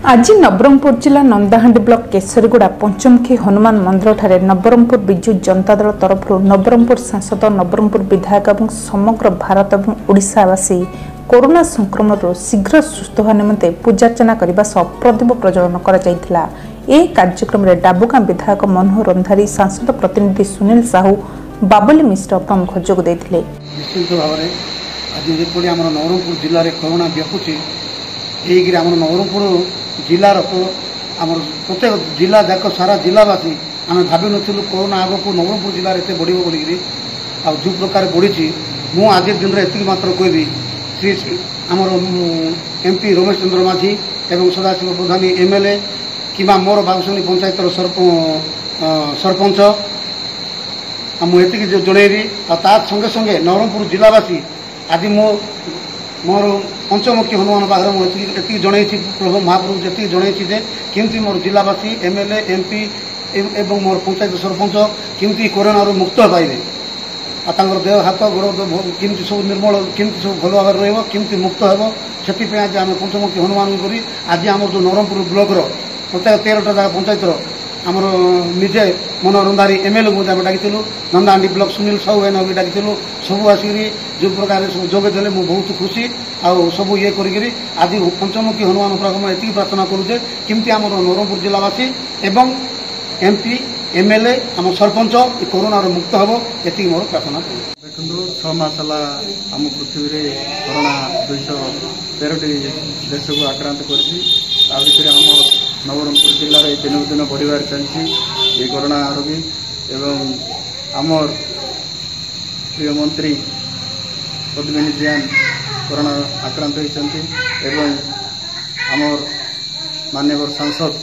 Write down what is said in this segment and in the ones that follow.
आज नवरंगपुर जिला नंदाहांडी ब्लॉक केसरीगुड़ा पंचमुखी हनुमान मंदिर ठारे नवरंगपुर विजु जनता दल तरफ नवरंगपुर सांसद नवरंगपुर विधायक और समग्र भारत और ओडिशावासी कोरोना संक्रमण शीघ्र सुस्थ होने निमंते पूजार्चना करने सह प्रदीप प्रज्वलन कर कार्यक्रम में डाबुगां विधायक मनोहर रंधारी सांसद प्रतिनिधि सुनील साहू बाबुली मिश्र प्रमुख जोग देते। नवरंगपुर जिले में कोरोना व्यापुची नवरंगपुर जिलार प्रत्येक जिला जाक सारा जिलावासी आम भावी नु कोरोना आग को नवरंगपुर जिले एत बढ़ बोलिकी जो प्रकार बढ़ी मुझे दिन में एति मात्र कहबी श्री आमर एमपी रमेश चंद्र माझी एवं सदाशिव प्रधानी एमएलए कि मोर बागुसनी पंचायत सरपंच मुझे जनईबी संगे संगे नवरंगपुर जिलावासी आज मोर पंचमुखी हनुमान पाखे मुझे जन प्रभु महाप्रभु जी जन केमती मोर जिलावासी एमएलए एमपी एवं मोर पंचायत सरपंच केमती कोरोना मुक्त पाइबे देह हाथ गोड़ केमती सब निर्मल केमती सब भल भाव रमती मुक्त हो से आज आम पंचमुखी हनुमान करी आज आम जो नवरंगपुर ब्लॉक प्रत्येक 13टा जगह पंचायत आमर निजे मनोहर रंधारी एमएलए को डाकी नंदाहांडी ब्लॉक सुनील साहू भाई भी डाकी सब आसिक जो प्रकार सब जोगदेले मुझे बहुत खुशी आउ सब ये करी आज पंचमुखी हनुमान पाक ये प्रार्थना करुचे केमती आम नवरंगपुर जिलावासी एवं एमपी एमएलए आम सरपंच कोरोना मुक्त हम ये मोर प्रार्थना कर देखो 6 मास आम पृथ्वी में कोरोना 213 देश को आक्रांत कर नवरंगपुर जिले में दिन दिन बढ़िबार चलती ये कोरोना रोगी एवं आमर प्रिय मंत्री पद्मिनी जैन कोरोना आक्रांत होती एवं आमर माननीय सांसद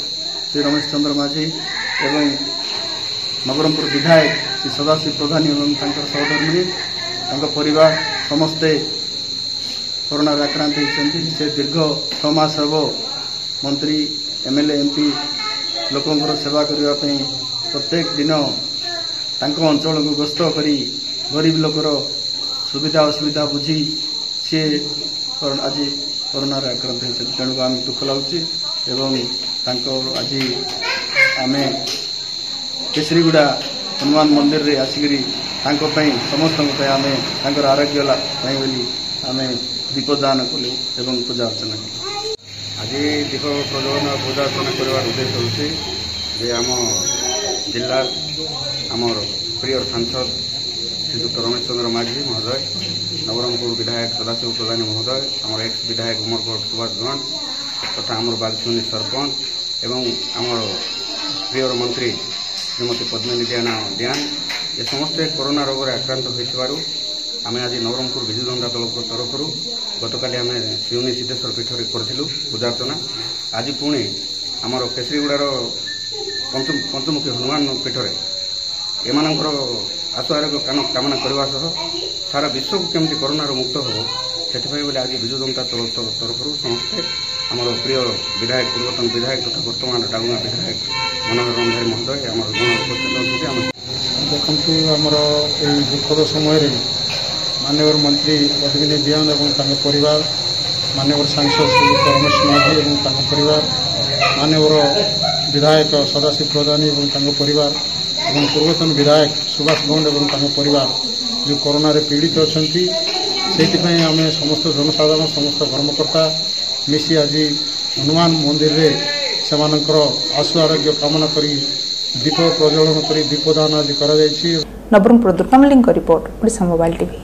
श्री रमेश चंद्र माझी एवं नवरंगपुर विधायक श्री सदाशिव प्रधान एवं सहधर्मिणी परिवार समस्ते कोरोना आक्रांत होती से दीर्घ 6 मास हम मंत्री एमएलए एमपी लोकंर सेवा करने प्रत्येक दिन अंचल को गस्त करी गरीब लोकर सुविधा असुविधा बुझी सी आज कोरोना आक्रांत होती तेणु आम दुख लगुच आज आम केसरीगुड़ा हनुमान मंदिर रे आसिक समस्त आम आरोग्य आम दीपदान कलु एवं पूजा अर्चना कलु आज दीप प्रज्वलन और पूजा अर्चना कर उद्देश्य हूँ आम जिला आमर प्रिय सांसद श्रीजुक्त रमेश चंद्र माझी महोदय नवरंगपुर विधायक सदाशिव प्रधानी महोदय आमर एक्स विधायक उमरकोट सुभाष गण तथा आमर बागसुनी सरपंच एवं आमर प्रिय मंत्री श्रीमती पद्मिनी जैन ये समस्ते कोरोना रोग आक्रांत हो आम आज नवरंगपुर विजु जनता दल तरफ गतकाली आम शिवनी सिद्धेश्वर पीठ में करूँ पूजार्चना आज पुणी आमर केसरीगुड़ार पंचमुखी हनुमान पीठ में एमानकर आशु आरोग्य कामना करने सह सारा विश्व को केमती कोरोना मुक्त हो से आज विजु जनता दल तरफ समस्ते आमर प्रिय विधायक पूर्वतन विधायक तथा वर्तमान डाबुगां विधायक मनोहर रंधारी महोदय आम गण उपस्थित अच्छा देखु आमर दुखद समय माननीय मंत्री पद्मिनी जैन और परिवार माननीय सांसद श्री रमेश माझी और परिवार माननीय विधायक सदाशिव प्रधानी और परिवार और पूर्वतन विधायक सुभाष गंड और परिवार जो कोरोना रे पीड़ित अच्छा से आम समस्त जनसाधारण समस्त कर्मकर्ता मिसी आज हनुमान मंदिर रे सेमानकर आशु आरोग्य कामना करी दीप प्रज्वलन कर दीपदान आज कर Nabarangpur Durgamalli report Odisha mobile TV.